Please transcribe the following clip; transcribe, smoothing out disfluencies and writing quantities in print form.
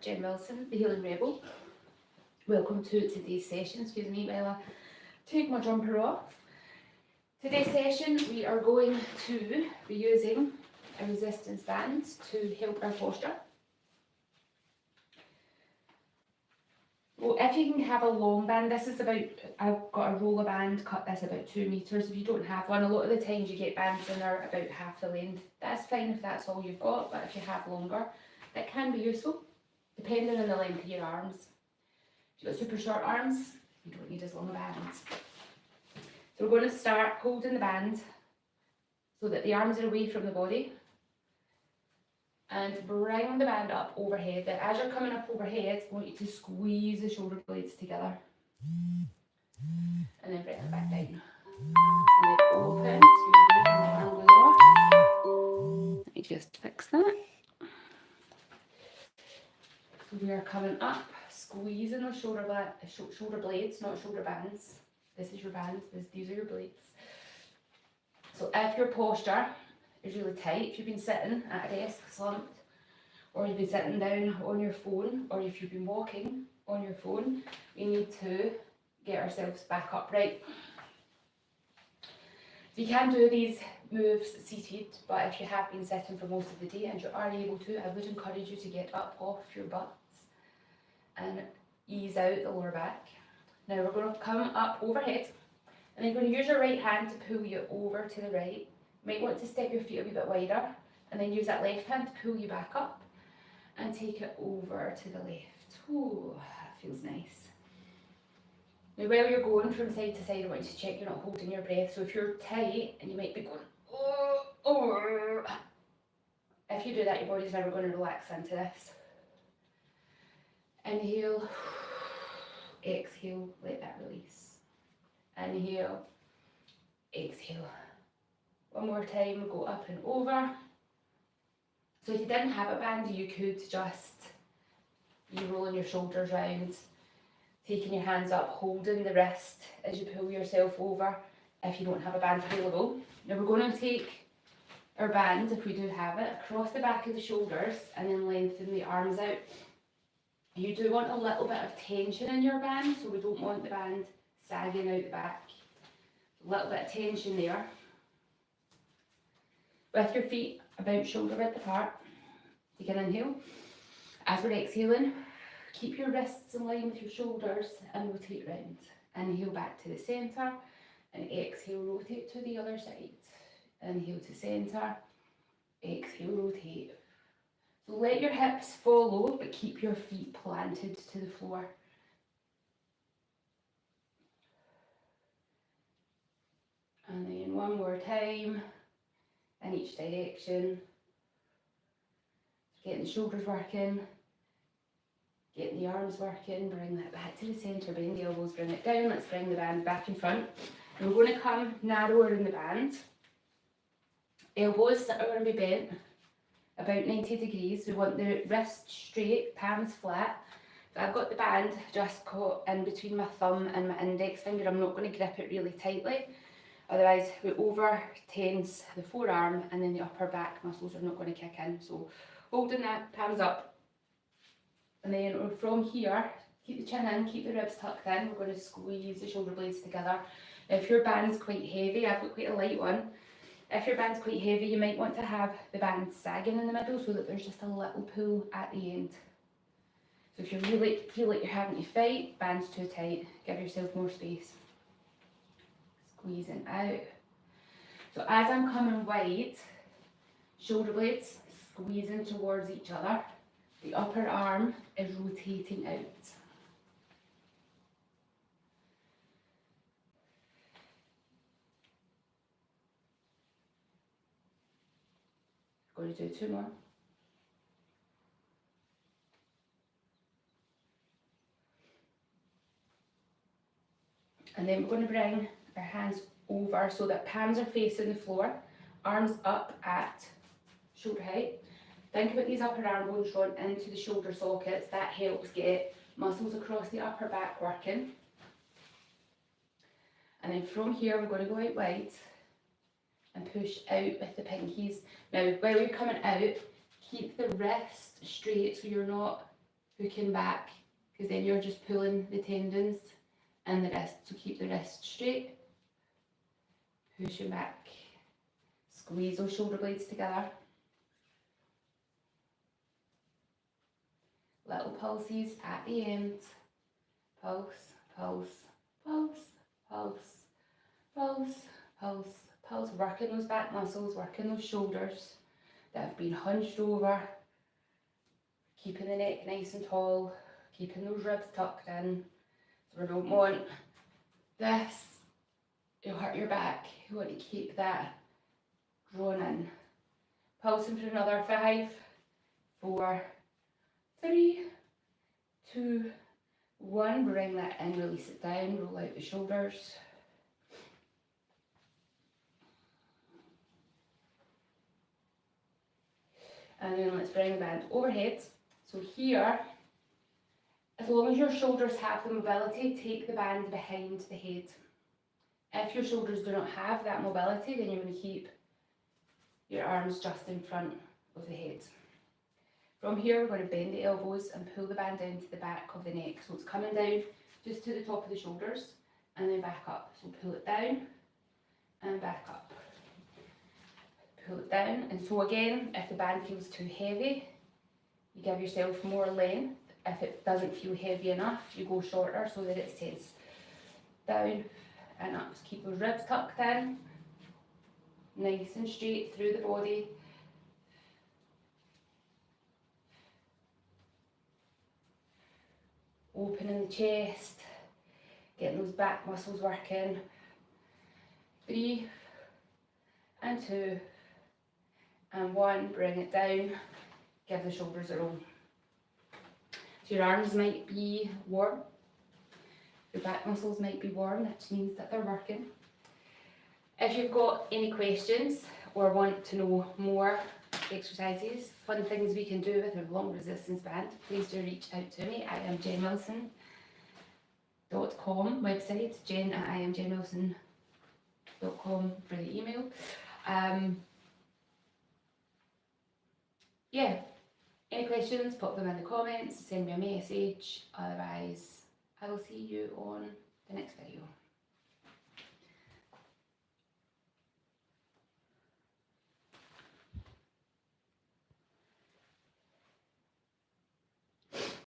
Jen Wilson, the Healing Rebel. Welcome to today's session. Excuse me while I take my jumper off. Today's session we are going to be using a resistance band to help our posture. Well, if you can have a long band, this is about, I've got a roller band, cut this about 2 metres. If you don't have one, a lot of the times you get bands in there about half the length. That's fine if that's all you've got, but if you have longer, that can be useful, depending on the length of your arms. If you've got super short arms, you don't need as long a band. So we're going to start holding the band so that the arms are away from the body. And bring the band up overhead. But as you're coming up overhead, I want you to squeeze the shoulder blades together. And then bring it back down. And then open. Let me just fix that. So we are coming up, squeezing those shoulder blades, not shoulder bands. This is your band, these are your blades. So if your posture is really tight, if you've been sitting at a desk slumped, or you've been sitting down on your phone, or if you've been walking on your phone, we need to get ourselves back upright. So you can do these moves seated, but if you have been sitting for most of the day and you are able to, I would encourage you to get up off your butts and ease out the lower back. Now we're going to come up overhead, and then you're going to use your right hand to pull you over to the right. You might want to step your feet a wee bit wider, and then use that left hand to pull you back up and take it over to the left. Ooh, that feels nice. Now while you're going from side to side, I want you to check you're not holding your breath. So if you're tight and you might be going, oh, if you do that, your body's never going to relax into this. Inhale, exhale, let that release. Inhale, exhale. One more time, go up and over. So if you didn't have a band, you could just be rolling your shoulders round, taking your hands up, holding the wrist as you pull yourself over if you don't have a band available. Now we're going to take our band, if we do have it, across the back of the shoulders and then lengthen the arms out. You do want a little bit of tension in your band, so we don't want the band sagging out the back. A little bit of tension there. With your feet about shoulder width apart, take an inhale. As we're exhaling, keep your wrists in line with your shoulders and rotate round. Inhale back to the centre and exhale, rotate to the other side. Inhale to centre, exhale, rotate. So let your hips follow, but keep your feet planted to the floor. And then one more time in each direction. Getting the shoulders working, getting the arms working, bring that back to the centre, bend the elbows, bring it down. Let's bring the band back in front. And we're going to come narrower in the band. Elbows are going to be bent about 90 degrees. We want the wrist straight, palms flat. So I've got the band just caught in between my thumb and my index finger. I'm not going to grip it really tightly, otherwise we over tense the forearm and then the upper back muscles are not going to kick in. So holding that, palms up, and then from here, keep the chin in, keep the ribs tucked in. We're going to squeeze the shoulder blades together. If your band's quite heavy, I've got quite a light one. If your band's quite heavy, you might want to have the band sagging in the middle so that there's just a little pull at the end. So if you really feel like you're having to fight, band's too tight, give yourself more space. Squeezing out. So as I'm coming wide, shoulder blades squeezing towards each other, the upper arm is rotating out. Going to do 2 more. And then we're going to bring our hands over so that palms are facing the floor, arms up at shoulder height. Think about these upper arm bones drawn into the shoulder sockets. That helps get muscles across the upper back working. And then from here we're going to go out wide and push out with the pinkies. Now while you're coming out, keep the wrist straight so you're not hooking back, because then you're just pulling the tendons and the wrist, so keep the wrist straight, pushing back, squeeze those shoulder blades together. Little pulses at the end, pulse, pulse, pulse, pulse, pulse, pulse, pulse, working those back muscles, working those shoulders that have been hunched over, keeping the neck nice and tall, keeping those ribs tucked in. So we don't want this, it'll hurt your back. You want to keep that drawn in. Pulsing for another 5, 4, 3, 2, 1. Bring that in, release it down, roll out the shoulders. And then let's bring the band overhead. So here, as long as your shoulders have the mobility, take the band behind the head. If your shoulders do not have that mobility, then you're going to keep your arms just in front of the head. From here, we're going to bend the elbows and pull the band down to the back of the neck. So it's coming down just to the top of the shoulders and then back up. So pull it down and back up. Pull it down. And so again, if the band feels too heavy, you give yourself more length. If it doesn't feel heavy enough, you go shorter so that it stays down and up. Just keep those ribs tucked in, nice and straight through the body. Opening the chest, getting those back muscles working. 3 and 2 and 1, bring it down, give the shoulders a roll. So your arms might be warm, your back muscles might be warm, which means that they're working. If you've got any questions or want to know more exercises, fun things we can do with a long resistance band, please do reach out to me. I am jenwilson.com website, jen@iamjenwilson.com for the email. Yeah, any questions, pop them in the comments, send me a message. Otherwise, I will see you on the next video.